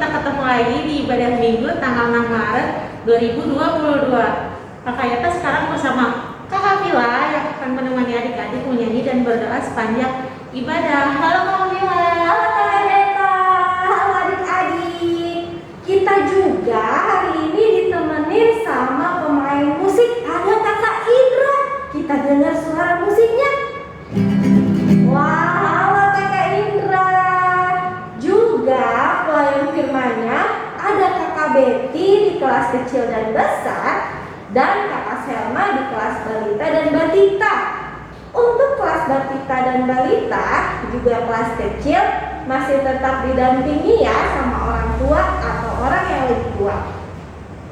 ketemu lagi di ibadah minggu tanggal 6 Maret 2022. Kakak Yata sekarang bersama Kakak Vila yang akan menemani adik-adik menyanyi dan berdoa sepanjang ibadah. Halo Kakak Vila. Halo Kakak Yata, halo adik-adik. Kita juga hari ini ditemenin sama pemain musik. Ada Kakak Indra. Kita dengar suara musiknya. Wah, halo Kakak Indra. Juga pelayan firmannya ada Kakak Betty di kelas kecil dan besar, dan Kakak Selma di kelas balita dan batita. Untuk kelas batita dan balita, juga kelas kecil, masih tetap didampingi ya sama orang tua atau orang yang lebih tua.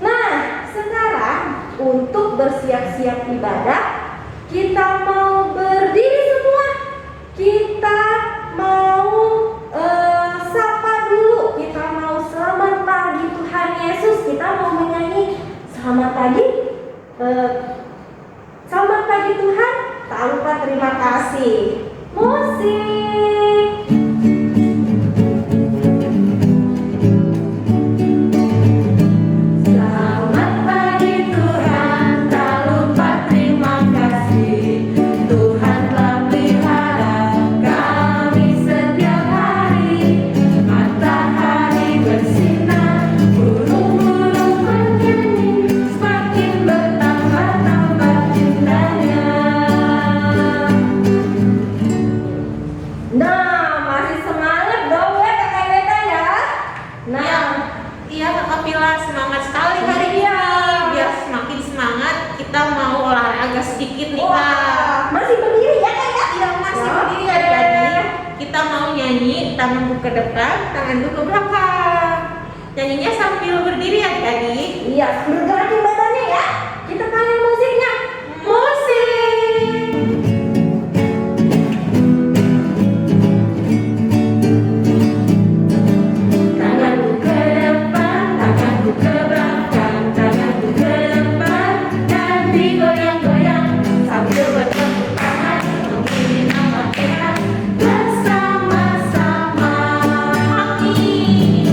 Nah, sekarang untuk bersiap-siap ibadah, kita mau berdiri semua. Kita mau sapa dulu. Kita mau selamat pagi Tuhan Yesus. Kita mau menyanyi selamat pagi. Selamat pagi Tuhan. Tak lupa terima kasih. Musik. Selamat pagi Tuhan, tak lupa terima kasih. Tuhan telah pelihara kami setiap hari. Matahari bersinar, burung-burung bernyanyi, semakin bertambah-tambah cintanya. Nah, masih semangat dong ya Kakak Yeta ya. Nah, Iya Kakak Vila, semangat sekali hari ini. Biar semakin semangat, kita mau olahraga sedikit nih Kak. wah, masih berdiri ya Kak ya? Iya masih Ya, berdiri oke. adik-adik. Kita mau nyanyi, tanganku ke depan, tanganku ke belakang. Nyanyinya sambil berdiri adik-adik. Iya, bergerakin badannya ya. Kita panggil musiknya. Musik. Tanganku ke depan, tanganku ke belakang, tanganku ke depan dan digoyang-goyang sambil bertepuk tangan mengiringi nama Tuhan bersama-sama. Amin.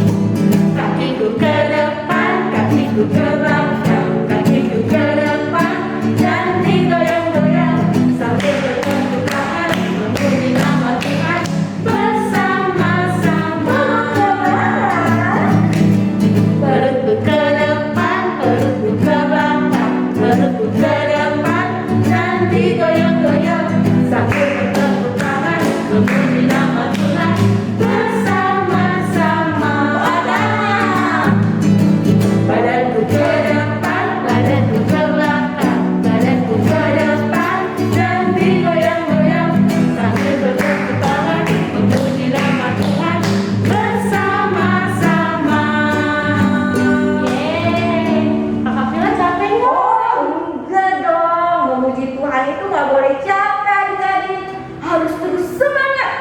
Kakiku ke depan, kakiku ke belakang, kakiku ke depan dan digoyang-goyang sambil bertepuk tangan mengiringi nama Tuhan bersama-sama. Perutku ke depan, perutku ke belakang, perutku ke depan dan digoyang-goyang sambil bertepuk tangan memuji nama Tuhan bersama-sama. Badanku ke depan, badanku ke belakang, badanku ke depan dan digoyang-goyang sambil bertepuk tangan memuji nama Tuhan bersama-sama. Kakak Vila capek nggak? Oh, enggak dong. Memuji Tuhan itu nggak boleh capek adik-adik. Harus terus semangat.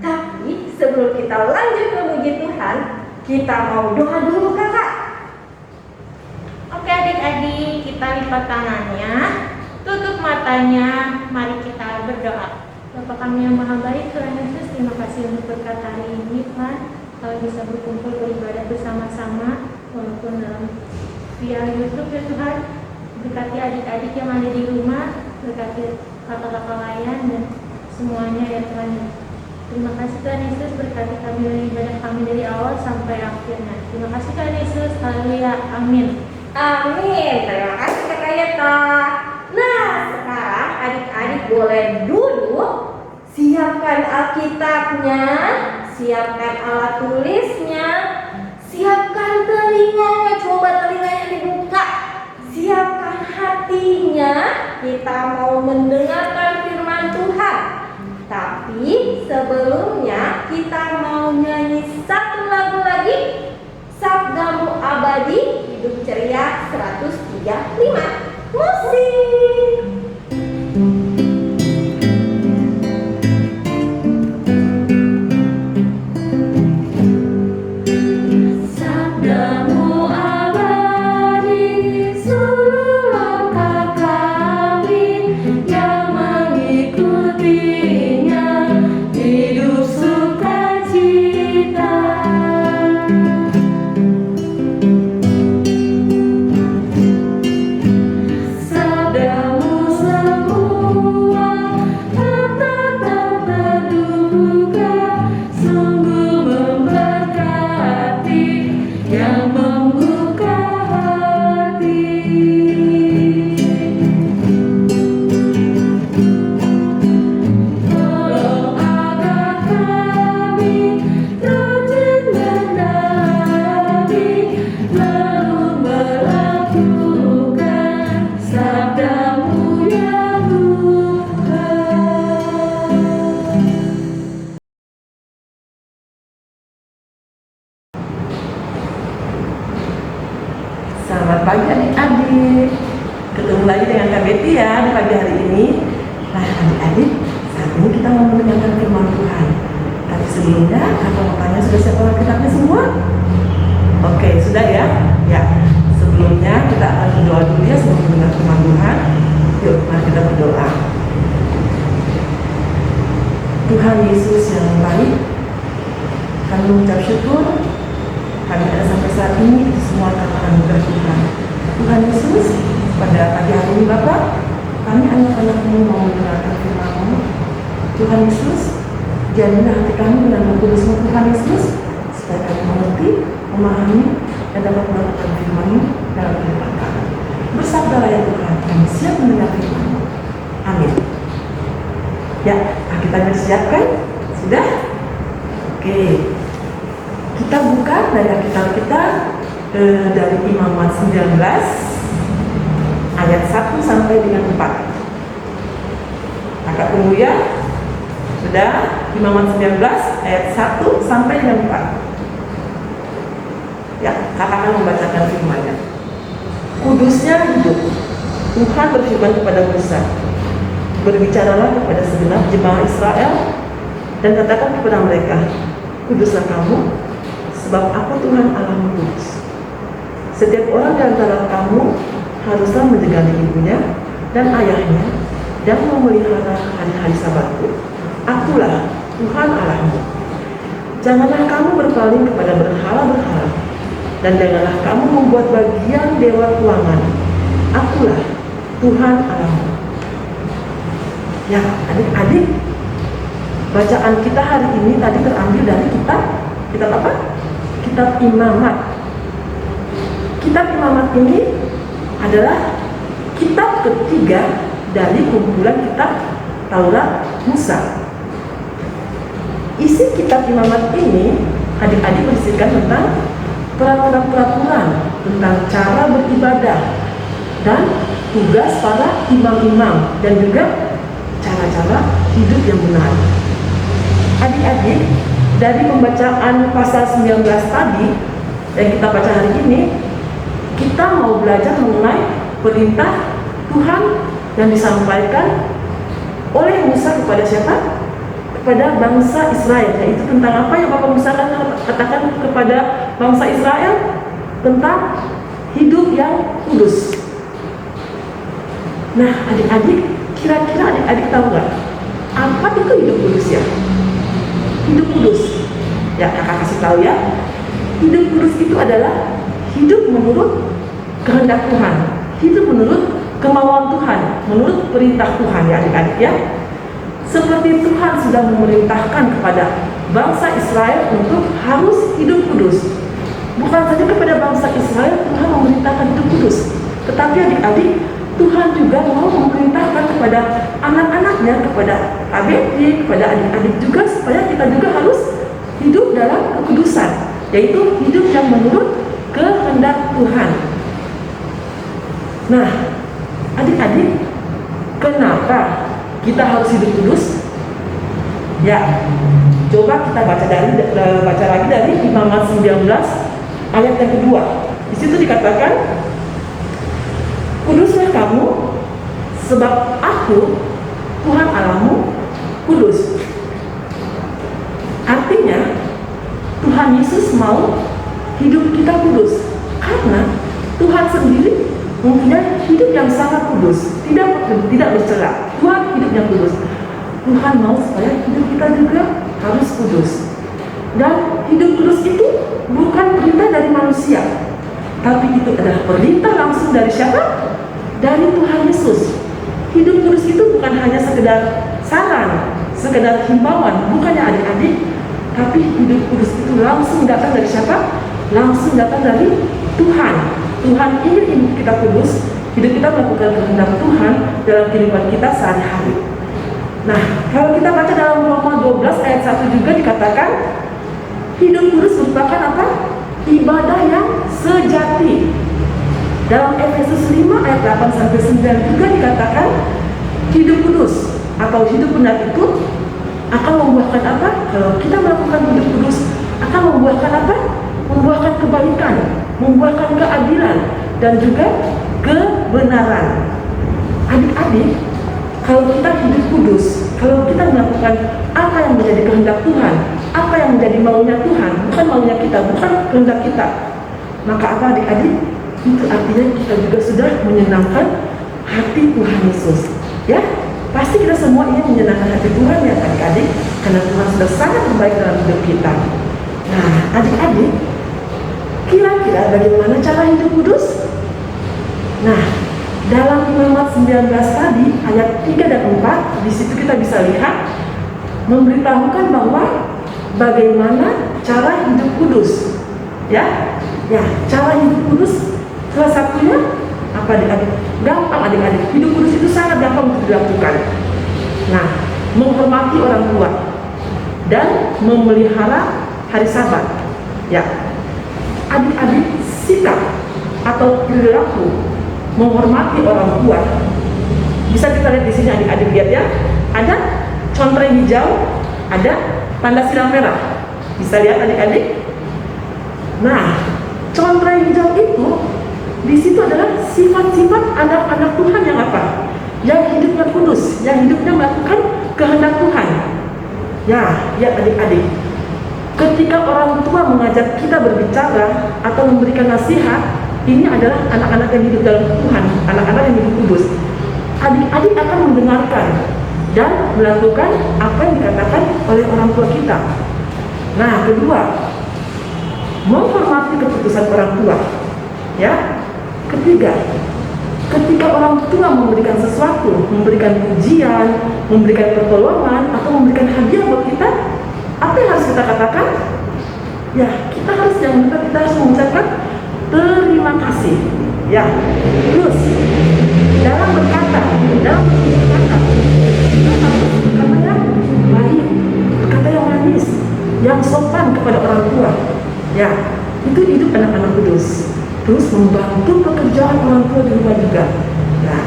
Tapi sebelum kita lanjut memuji Tuhan, kita mau doa dulu kakak. Oke adik-adik, kita lipat tangannya, tutup matanya, mari kita berdoa. Bapa kami yang maha baik, Tuhan Yesus, terima kasih untuk berkat hari ini Tuhan. Kami bisa berkumpul beribadah bersama-sama, walaupun dalam via YouTube ya Tuhan. Berkati adik-adik yang ada di rumah, berkati kakak-kakak layan dan semuanya ya Tuhan. Terima kasih Tuhan Yesus, berkati kami dan ibadah kami dari awal sampai akhirnya. Terima kasih Tuhan Yesus, haleluya, amin. Amin. Terima kasih kakak Yeta. Nah, sekarang adik-adik boleh duduk. Siapkan Alkitabnya, siapkan alat tulisnya, siapkan telinganya. Coba telinganya dibuka. Siapkan hatinya. Kita mau mendengarkan firman Tuhan. Tapi sebelumnya kita mau nyanyi satu lagu lagi, Sabdamu Abadi, Hidup Ceria 135. Musik. Sabdamu abadi, seluruh langkah kami yang mengikutinya, hidup pagi adik-adik. Ketemu lagi dengan Kak Betty ya di pagi hari ini. Nah adik-adik, saat ini kita mau mendengarkan firman Tuhan. Tapi sebelumnya, kakak-kakaknya sudah siap Alkitabnya semua? Oke, sudah ya? Ya, sebelumnya kita akan berdoa dulu ya sebelum mendengar firman Tuhan. Yuk, mari kita berdoa. Tuhan Yesus yang baik, kami mengucap syukur kami ada sampai saat ini, itu semua karena anugerah Tuhan. Tuhan Yesus, pada pagi hari ini Bapak, kami anak-anak-Mu mau mendengarkan firman-Mu. Tuhan Yesus, jadilah hati kami dengan kudus-Mu Tuhan Yesus, supaya kami mengerti, memahami, dan dapat melakukan firman-Mu dalam kehidupan kami. Bersabdalah ya Tuhan, kami siap mendengar firman-Mu. Amin. Ya, Alkitabnya disiapkan? Sudah? Oke. Kita buka dari Alkitab kita dari Imamat 19 ayat 1 sampai dengan 4. Kakak tunggu ya. Sudah? Imamat 19 ayat 1 sampai dengan 4. Ya, kakak akan membacakan firman-Nya. Kudusnya hidup. Tuhan berfirman kepada Musa, berbicaralah kepada segenap jemaah Israel dan katakan kepada mereka, kuduslah kamu, sebab aku Tuhan Allahmu kudus. Setiap orang di antara kamu haruslah menjaga ibunya dan ayahnya dan memelihara hari-hari Sabatku. Akulah Tuhan Allahmu. Janganlah kamu berpaling kepada berhala-berhala, dan janganlah kamu membuat bagian dewa tuangan. Akulah Tuhan Allahmu. Ya, adik-adik, bacaan kita hari ini tadi terambil dari kitab apa? Kitab Imamat. Kitab Imamat ini adalah kitab ketiga dari kumpulan kitab Taurat Musa. Isi kitab Imamat ini adik-adik berisikan tentang peraturan-peraturan tentang cara beribadah dan tugas para imam-imam dan juga cara-cara hidup yang benar. Adik-adik, dari pembacaan pasal 19 tadi yang kita baca hari ini, kita mau belajar mengenai perintah Tuhan yang disampaikan oleh Musa kepada siapa? Kepada bangsa Israel. Yaitu tentang apa yang Bapak Musa katakan kepada bangsa Israel? Tentang hidup yang kudus. Nah adik-adik, kira-kira adik-adik tahu nggak apa itu hidup kudus ya? Hidup kudus, ya kakak kasih tahu ya. Hidup kudus itu adalah hidup menurut kehendak Tuhan, hidup menurut kemauan Tuhan, menurut perintah Tuhan ya adik-adik ya. Seperti Tuhan sudah memerintahkan kepada bangsa Israel untuk harus hidup kudus. Bukan saja kepada bangsa Israel Tuhan memerintahkan hidup kudus, tetapi adik-adik, Tuhan juga mau memerintahkan kepada anak-anaknya, kepada adik, kepada adik-adik juga, supaya kita juga harus hidup dalam kekudusan, yaitu hidup yang menurut kehendak Tuhan. Nah, adik-adik, kenapa kita harus hidup kudus? Ya, coba kita baca lagi dari Imamat 19 ayat yang kedua. Di situ dikatakan, kuduslah kamu, sebab aku Tuhan Allahmu kudus. Artinya Tuhan Yesus mau hidup kita kudus, karena Tuhan sendiri mempunyai hidup yang sangat kudus, tidak bercela. Tuhan hidup yang kudus. Tuhan mau supaya hidup kita juga harus kudus. Dan hidup kudus itu bukan perintah dari manusia, tapi itu adalah perintah langsung dari siapa? Dari Tuhan Yesus. Hidup kudus itu bukan hanya sekedar saran, sekedar himbauan, bukannya adik-adik, tapi hidup kudus itu langsung datang dari siapa? Langsung datang dari Tuhan. Tuhan ingin kita kudus, hidup kita melakukan kehendak Tuhan dalam kehidupan kita sehari-hari. Nah, kalau kita baca dalam Roma 12 ayat 1 juga dikatakan, hidup kudus merupakan apa? Ibadah yang sejati. Dalam Efesus 5 ayat 8 sampai 9 juga dikatakan, hidup kudus atau hidup benar itu akan membuahkan apa? Kalau kita melakukan hidup kudus, akan membuahkan apa? Membuahkan kebaikan, membuahkan keadilan, dan juga kebenaran. Adik-adik, kalau kita hidup kudus, kalau kita melakukan apa yang menjadi kehendak Tuhan, apa yang menjadi maunya Tuhan, bukan maunya kita, bukan kehendak kita, maka apa adik-adik? Itu artinya kita juga sudah menyenangkan hati Tuhan Yesus. Ya, pasti kita semua ingin menyenangkan hati Tuhan ya adik-adik, karena Tuhan sudah sangat baik dalam hidup kita. Nah, adik-adik, kira-kira bagaimana cara hidup kudus? Nah, dalam Imamat 19 tadi, ayat 3 dan 4, di situ kita bisa lihat memberitahukan bahwa bagaimana cara hidup kudus. Ya, cara hidup kudus salah satunya apa adik-adik? Gampang adik-adik. Hidup kudus itu sangat gampang untuk dilakukan. Nah, menghormati orang tua dan memelihara hari Sabat. Ya, adik-adik, sikap atau perilaku menghormati orang tua bisa kita lihat di sini adik-adik, lihat ya. Ada contreng hijau, ada tanda silang merah. Bisa lihat adik-adik. Nah, contreng hijau itu di situ adalah sifat-sifat anak-anak Tuhan yang apa? Yang hidupnya kudus, yang hidupnya melakukan kehendak Tuhan. Ya adik-adik. Ketika orang tua mengajak kita berbicara atau memberikan nasihat, ini adalah anak-anak yang hidup dalam Tuhan, anak-anak yang hidup kudus. Adik-adik akan mendengarkan dan melakukan apa yang dikatakan oleh orang tua kita. Nah, kedua, menghormati keputusan orang tua. Ya. Ketiga, ketika orang tua memberikan sesuatu, memberikan pujian, memberikan pertolongan, atau memberikan hadiah buat kita, apa yang harus kita katakan? Ya, kita harus mengucapkan terima kasih. Ya, terus dalam berkata, kita harus berkata yang baik, berkata yang manis, yang sopan kepada orang tua. Ya, itu hidup anak-anak kudus. Terus membantu pekerjaan orang tua di rumah juga. Ya.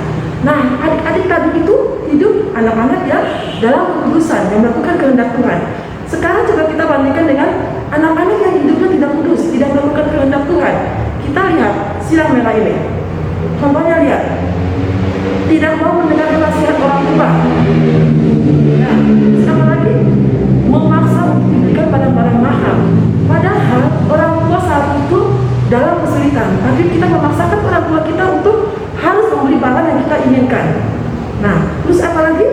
Nah, adik-adik tadi itu hidup anak-anak yang dalam kekudusan, yang melakukan kehendak Tuhan. Sekarang coba kita bandingkan dengan anak-anak yang hidupnya tidak kudus, tidak melakukan kehendak Tuhan. Kita lihat silang merah ini. Contohnya lihat, tidak mau mendengar nasihat orang tua. Ya, sama lagi memaksa untuk diberikan barang-barang mahal. Padahal orang tua saat itu dalam kesulitan, tapi kita memaksakan orang tua kita untuk harus memberi barang yang kita inginkan. Nah, terus apa lagi?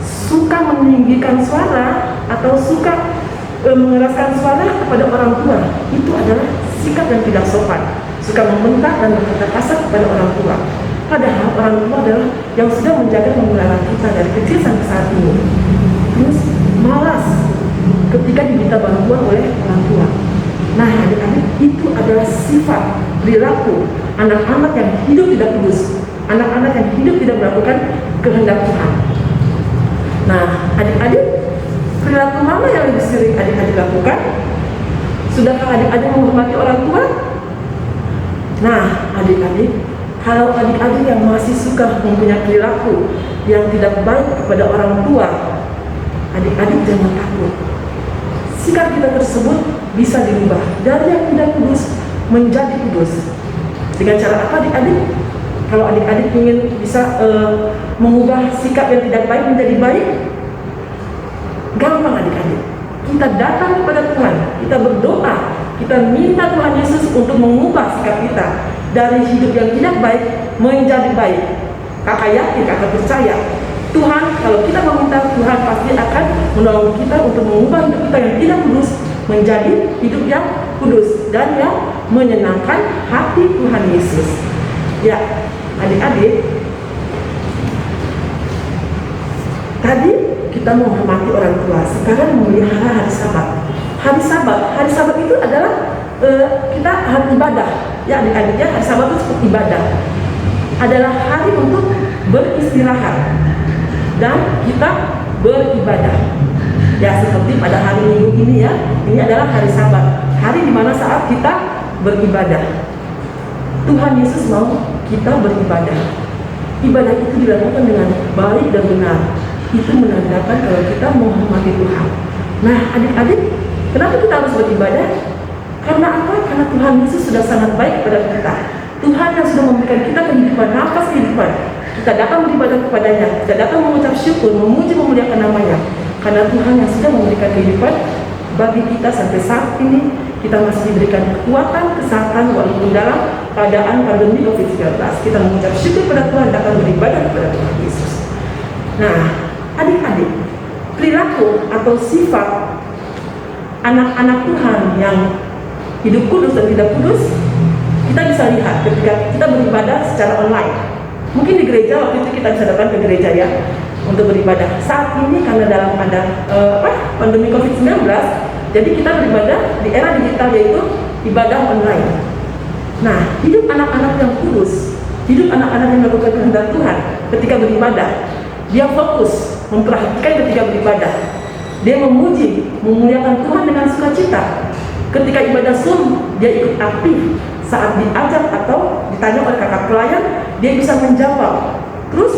Suka meninggikan suara atau suka mengeraskan suara kepada orang tua. Itu adalah sikap yang tidak sopan. Suka membentak dan berkata kasar kepada orang tua. Padahal orang tua adalah yang sudah menjaga memelihara kita dari kecil sampai saat ini. Terus malas ketika diminta bantuan oleh orang tua. Nah, adik-adik, itu adalah sifat perilaku anak-anak yang hidup tidak kudus, anak-anak yang hidup tidak melakukan kehendak Tuhan. Nah, adik-adik, perilaku mana yang lebih sering adik-adik lakukan? Sudahkah adik-adik menghormati orang tua? Nah, adik-adik, kalau adik-adik yang masih suka mempunyai perilaku yang tidak baik kepada orang tua, adik-adik jangan takut. Sikap kita tersebut bisa dirubah dari yang tidak kudus menjadi kudus. Dengan cara apa adik-adik? Kalau adik-adik ingin bisa mengubah sikap yang tidak baik menjadi baik, gampang adik-adik. Kita datang kepada Tuhan, kita berdoa, kita minta Tuhan Yesus untuk mengubah sikap kita dari hidup yang tidak baik menjadi baik. Kakak yakin, kakak percaya, Tuhan, kalau kita meminta, Tuhan pasti akan menolong kita untuk mengubah hidup kita yang tidak kudus menjadi hidup yang kudus dan yang menyenangkan hati Tuhan Yesus. Ya, adik-adik, tadi kita menghormati orang tua, sekarang memelihara hari Sabat. Hari Sabat itu adalah kita hari ibadah. Ya adik-adik, ya, hari Sabat itu seperti ibadah. Adalah hari untuk beristirahat dan kita beribadah. Ya, seperti pada hari Minggu ini ya, ini adalah hari Sabat, hari dimana saat kita beribadah. Tuhan Yesus mau kita beribadah. Ibadah itu dilakukan dengan baik dan benar. Itu menandakan kalau kita menghormati Tuhan. Nah, adik-adik, kenapa kita harus beribadah? Karena apa? Karena Tuhan Yesus sudah sangat baik kepada kita. Tuhan yang sudah memberikan kita kehidupan, nafas kehidupan. Kita datang beribadah kepadanya, kita datang mengucap syukur, memuji, memuliakan namanya. Karena Tuhan yang sudah memberikan kehidupan bagi kita sampai saat ini, kita masih diberikan kekuatan, kesehatan, walaupun dalam keadaan pandemi COVID-19. Kita mengucap syukur kepada Tuhan, datang beribadah kepada Tuhan Yesus. Nah, adik-adik, perilaku atau sifat anak-anak Tuhan yang hidup kudus dan tidak kudus, kita bisa lihat ketika kita beribadah secara online. Mungkin di gereja waktu itu kita bisa datang ke gereja ya untuk beribadah. Saat ini karena dalam pandemi COVID-19, jadi kita beribadah di era digital, yaitu ibadah online. Nah, hidup anak-anak yang kudus, hidup anak-anak yang melakukan kehendak Tuhan ketika beribadah, dia fokus memperhatikan ketika beribadah. Dia memuji, memuliakan Tuhan dengan sukacita. Ketika ibadah Zoom, dia ikut aktif. Saat diajak atau ditanya oleh kakak pelayan, dia bisa menjawab. Terus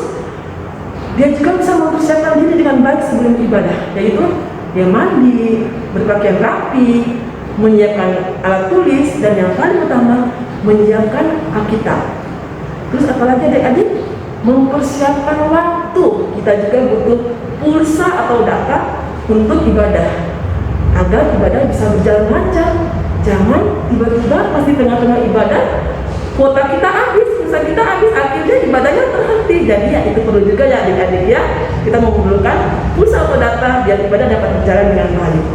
dia juga bisa mempersiapkan diri dengan baik sebelum ibadah, yaitu dia mandi, berpakaian rapi, menyiapkan alat tulis, dan yang paling utama menyiapkan Alkitab. Terus apalagi adik-adik, mempersiapkan waktu. Kita juga butuh pulsa atau data untuk ibadah agar ibadah bisa berjalan lancar. Jangan tiba-tiba pas di tengah-tengah ibadah kuota kita habis, pulsa kita habis, akhirnya ibadahnya terhenti. Jadi ya itu perlu juga ya adik-adik ya, kita memerlukan pulsa atau data biar ibadah dapat berjalan dengan baik.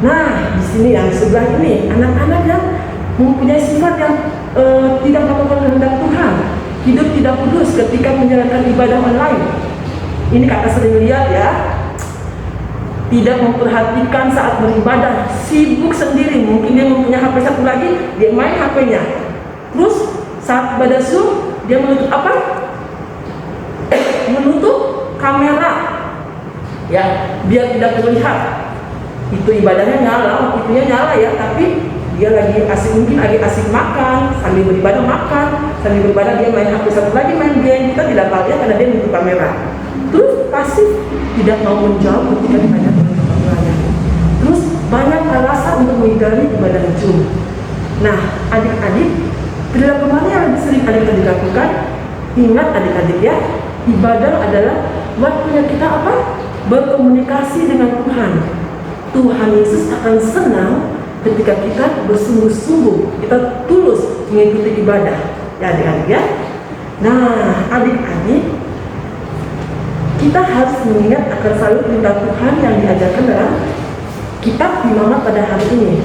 Nah, di sini yang sebelah ini anak-anak yang mempunyai sifat yang tidak melakukan kehendak Tuhan, hidup tidak kudus ketika menjalankan ibadah online. Ini kakak sering lihat ya, tidak memperhatikan saat beribadah, sibuk sendiri. Mungkin dia mempunyai HP satu lagi, dia main HP-nya. Terus saat ibadah Zoom, dia menutup apa? Menutup kamera, ya, biar tidak terlihat. Itu ibadahnya nyala, itunya nyala ya, tapi dia lagi asik, mungkin lagi asik makan, sambil beribadah makan, sambil beribadah dia main HP satu lagi, main game. Kita tidak tahu ya karena dia menutup kamera. Terus pasif, tidak mau menjawab ketika ditanya oleh kakak pelayan. Terus banyak alasan untuk menghindari ibadah Zoom. Nah, adik-adik, perilaku mana yang lebih sering adik-adik lakukan? Ingat adik-adik ya, ibadah adalah waktunya kita apa? Berkomunikasi dengan Tuhan. Tuhan Yesus akan senang ketika kita bersungguh-sungguh, kita tulus mengikuti ibadah. Ya adik-adik ya. Nah, adik-adik, kita harus mengingat akan selalu perintah Tuhan yang diajarkan dalam kitab Imamat pada hari ini.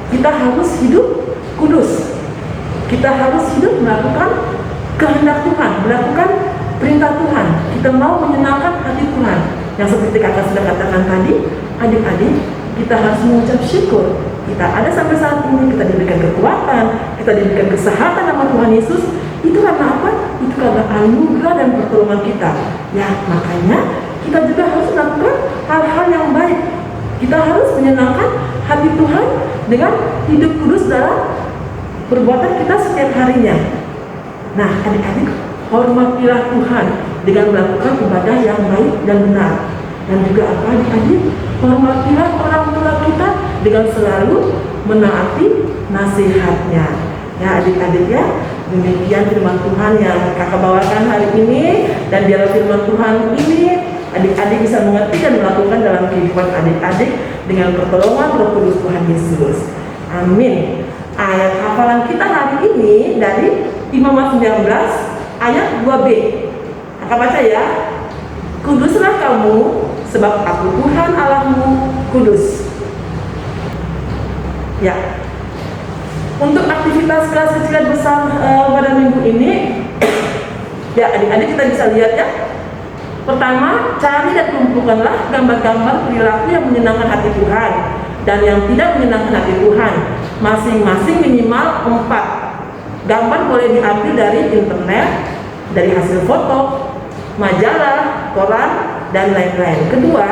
Kita harus hidup kudus. Kita harus hidup melakukan kehendak Tuhan, melakukan perintah Tuhan. Kita mau menyenangkan hati Tuhan. Yang seperti kakak sudah katakan tadi, adik-adik, kita harus mengucap syukur. Kita ada sampai saat ini, kita diberikan kekuatan, kita diberikan kesehatan nama Tuhan Yesus. Itu karena apa? Itu karena anugerah dan pertolongan kita. Ya, makanya kita juga harus melakukan hal-hal yang baik. Kita harus menyenangkan hati Tuhan dengan hidup kudus dalam perbuatan kita setiap harinya. Nah, adik-adik, hormatilah Tuhan dengan melakukan ibadah yang baik dan benar. Dan juga apa adik-adik? Hormatilah orang tua kita dengan selalu menaati nasihatnya. Ya adik-adik ya, demikian firman Tuhan yang kakak bawakan hari ini. Dan biarlah firman Tuhan ini adik-adik bisa mengerti dan melakukan dalam kehidupan adik-adik dengan pertolongan Roh Kudus Tuhan Yesus. Amin. Ayat hafalan kita hari ini dari Imamat 19 ayat 2b. Kakak baca ya. Kuduslah kamu sebab aku Tuhan Allahmu kudus. Ya. Untuk aktivitas kelas kecil dan besar pada minggu ini, ya adik-adik kita bisa lihat ya. Pertama, cari dan kumpulkanlah gambar-gambar perilaku yang menyenangkan hati Tuhan dan yang tidak menyenangkan hati Tuhan. Masing-masing minimal 4. Gambar boleh diambil dari internet, dari hasil foto, majalah, koran, dan lain-lain. Kedua,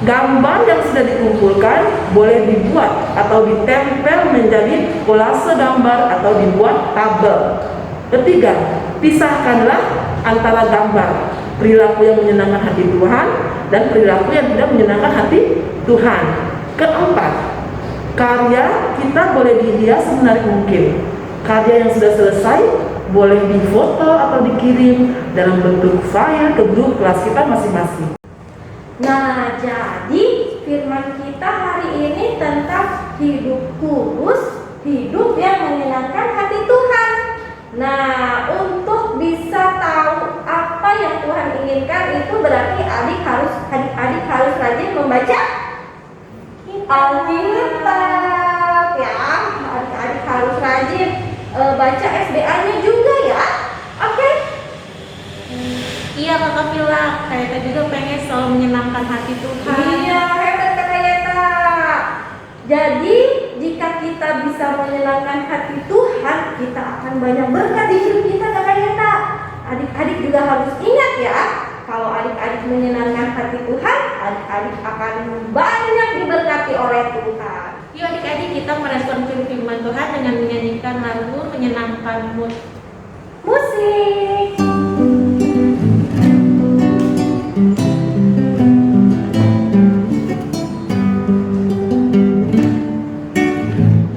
gambar yang sudah dikumpulkan boleh dibuat atau ditempel menjadi kolase gambar atau dibuat tabel. Ketiga, pisahkanlah antara gambar perilaku yang menyenangkan hati Tuhan dan perilaku yang tidak menyenangkan hati Tuhan. Keempat, karya kita boleh dihias semenarik mungkin. Karya yang sudah selesai boleh difoto atau dikirim dalam bentuk file ke grup kelas kita masing-masing. Nah, jadi firman kita hari ini tentang hidup kudus, hidup yang menyenangkan hati Tuhan. Nah, untuk bisa tahu apa yang Tuhan inginkan itu berarti adik-adik harus rajin membaca Alkitab ya. Adik-adik harus rajin baca SBA-nya juga ya. Oke? Iya Kakak Mila, Kayeta juga pengen selalu menyenangkan hati Tuhan. Iya, hebat Kak Kayeta. Jadi, jika kita bisa menyenangkan hati Tuhan, kita akan banyak berkat di hidup kita Kak Kayeta. Adik-adik juga harus ingat ya, kalau adik-adik menyenangkan hati Tuhan, adik-adik akan banyak diberkati oleh Tuhan. Yuk adik-adik kita merespon firman Tuhan dengan menyanyikan lagu menyenangkan mood. Musik.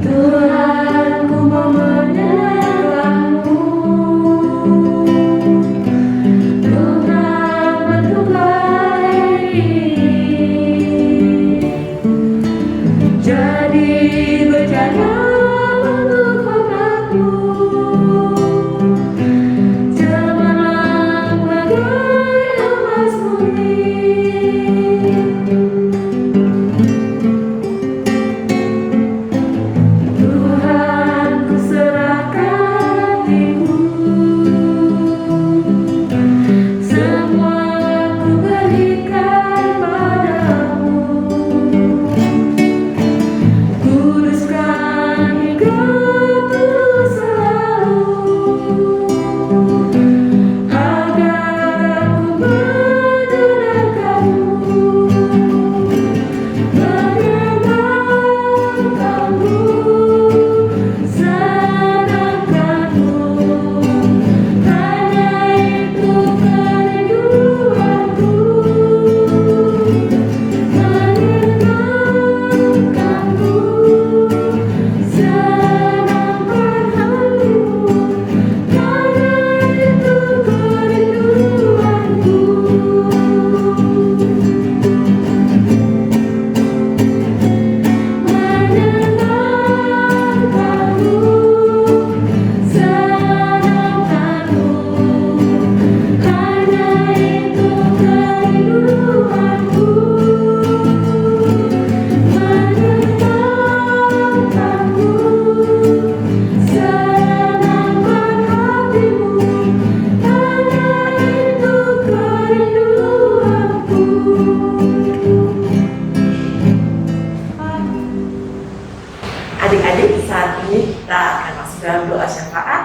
Tuhan, ku mau menyenangkanmu. Tuhan, bentuklah ini jadi berjaya untuk hormatmu. Cemerlang bagai emas murni. Tuhan, ku serahkan hatiku, semua ku berikan padamu. Kuduskan hidupku selalu, agar aku menyenangkanmu. Menyenangkanmu, senangkanmu, hanya itu kerinduanku. Menyenangkanmu, senangkan hatimu, hanya itu kerinduanku. Menyenangkanmu, senangkanmu, hanya itu kerinduanku. Menyenangkanmu, senangkan hatimu, hanya itu kerinduanku. Adik-adik, saat ini kita akan masuk dalam doa syafaat.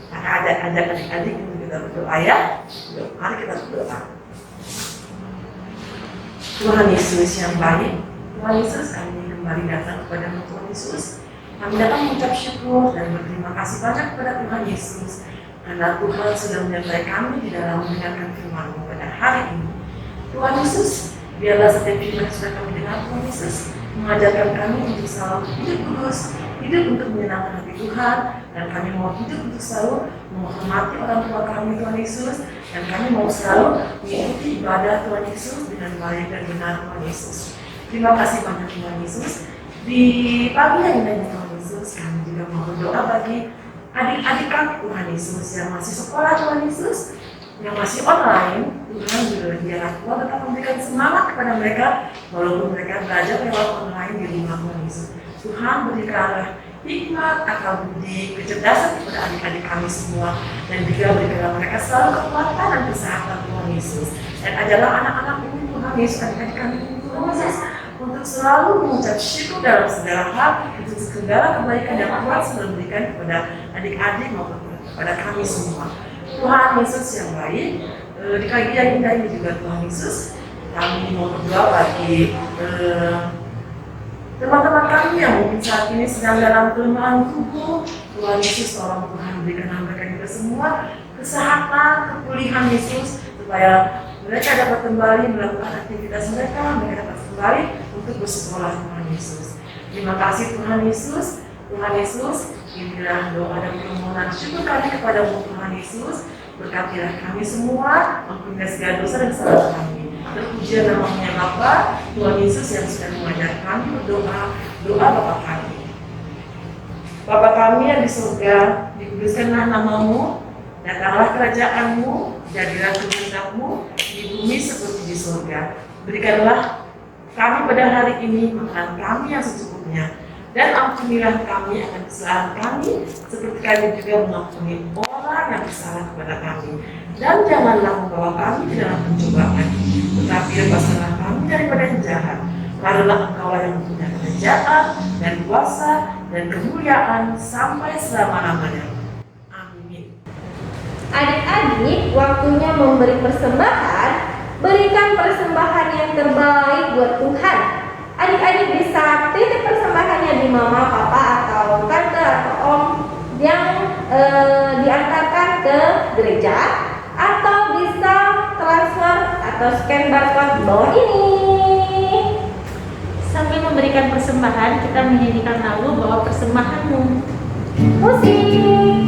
Maka ajak adik-adik untuk kita berdoa ya. Yuk, mari kita berdoa. Tuhan Yesus yang baik, Tuhan Yesus, kami kembali datang kepada Tuhan Yesus. Kami datang mengucap syukur dan berterima kasih banyak kepada Tuhan Yesus karena Tuhan sudah menyertai kami di dalam mendengarkan firman-Mu pada hari ini. Tuhan Yesus, biarlah setiap firman yang sudah kami dengar, Tuhan Yesus, mengajarkan kami untuk selalu hidup kudus, hidup untuk menyenangkan hati Tuhan, dan kami mau hidup untuk selalu menghormati orang tua kami Tuhan Yesus, dan kami mau selalu mengikuti ibadah Tuhan Yesus dengan baik dan benar Tuhan Yesus. Terima kasih banyak Tuhan Yesus. Di pagi hari ini Tuhan Yesus, kami juga mau berdoa bagi adik-adik kami Tuhan Yesus yang masih sekolah Tuhan Yesus, yang masih online. Tuhan juga biarlah Tuhan tetap memberikan semangat kepada mereka walaupun mereka belajar lewat online di rumah Tuhan Yesus. Tuhan berikanlah hikmat, akal budi, kecerdasan kepada adik-adik kami semua, dan juga berikanlah mereka selalu kekuatan dan kesehatan Tuhan Yesus. Dan ajarlah anak-anak ini Tuhan Yesus, adik-adik kami ini Tuhan Yesus, untuk selalu mengucap syukur dalam segala hal, untuk segala kebaikan yang Tuhan sudah berikan kepada adik-adik maupun kepada kami semua. Tuhan Yesus yang baik, di pagi yang indah ini juga Tuhan Yesus, kami mau berdoa bagi teman-teman kami yang mungkin saat ini sedang dalam kelemahan tubuh. Tuhan Yesus, tolong Tuhan berikan mereka juga semua kesehatan, kepulihan Yesus, supaya mereka dapat kembali melakukan aktivitas mereka dapat kembali untuk bersekolah Tuhan Yesus. Terima kasih Tuhan Yesus. Tuhan Yesus, Inilah doa dan permohonan syukur kami kepadamu Tuhan Yesus. Berkatilah kami semua, ampunilah segala dosa dan kesalahan kami. Terpujilah namanya Bapa, Tuhan Yesus yang sudah mengajar kami berdoa, doa Bapa kami. Bapa kami yang di surga, dikuduskanlah namamu, datanglah kerajaanmu, jadilah kehendakmu di bumi seperti di surga. Berikanlah kami pada hari ini makanan kami yang secukupnya, dan ampunilah kami akan kesalahan kami, seperti kami juga mengampuni orang yang bersalah kepada kami. Dan janganlah membawa kami ke dalam pencobaan, tetapi lepaskanlah kami daripada yang jahat. Karena Engkaulah yang mempunyai kerajaan dan kuasa dan kemuliaan sampai selama-lamanya. Amin. Adik-adik, waktunya memberi persembahan. Berikan persembahan yang terbaik buat Tuhan. Adik-adik bisa titip persembahannya di mama, papa, atau tante atau om yang diantarkan ke gereja, atau bisa transfer atau scan barcode di bawah ini. Sambil memberikan persembahan, kita menyanyikan lagu Bawa Persembahanmu. Musik.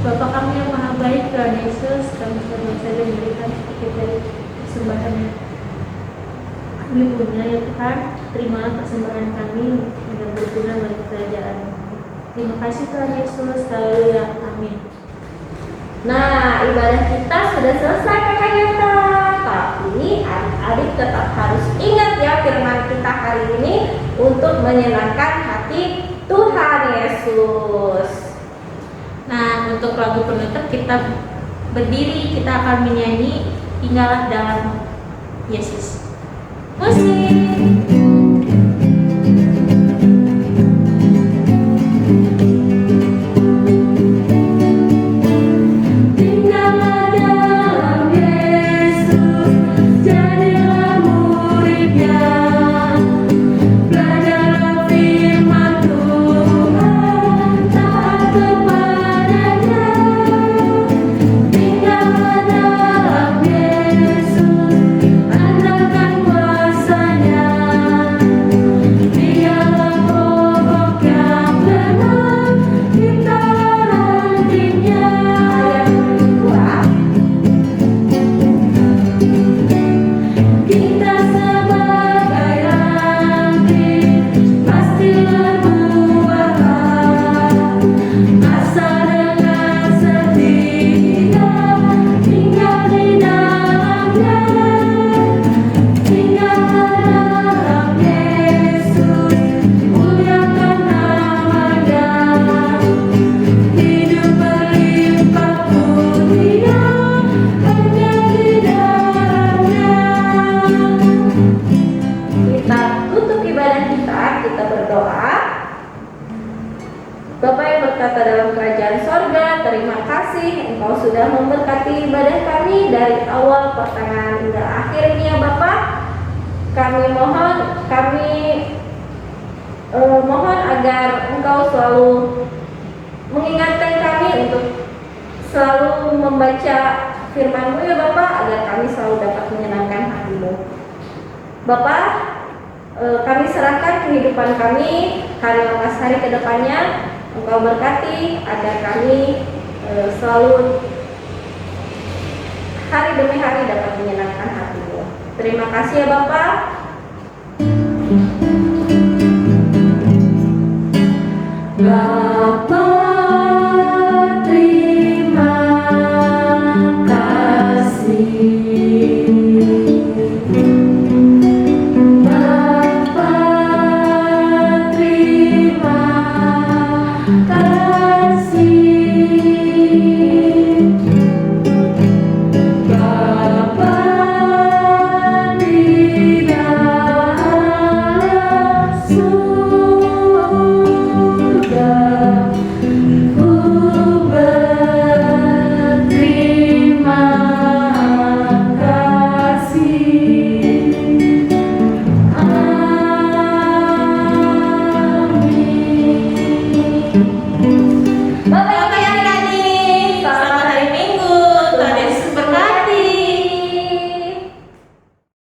Bapa kami yang maha baik, Tuhan Yesus, kami sedang saja memberikan sedikit dari persembahannya. Kami punya ya Tuhan, terimalah persembahan kami yang berguna bagi kerajaan. Terima kasih Tuhan Yesus, haleluya, amin. Nah, ibadah kita sudah selesai Kakak Yata. Tapi adik-adik tetap harus ingat ya firman kita hari ini untuk menyenangkan hati Tuhan Yesus. Nah, untuk lagu penutup kita berdiri, kita akan menyanyi Tinggallah dalam Yesus. Musik. Terima kasih Engkau sudah memberkati ibadah kami dari awal pertengahan hingga akhirnya Bapak. Kami mohon agar Engkau selalu mengingatkan kami untuk selalu membaca firman-Mu ya Bapak, agar kami selalu dapat menyenangkan hati-Mu. Bapak, kami serahkan kehidupan kami hari lepas hari ke depannya. Engkau berkati agar kami selalu hari demi hari dapat menyenangkan hatimu. Terima kasih ya Bapak.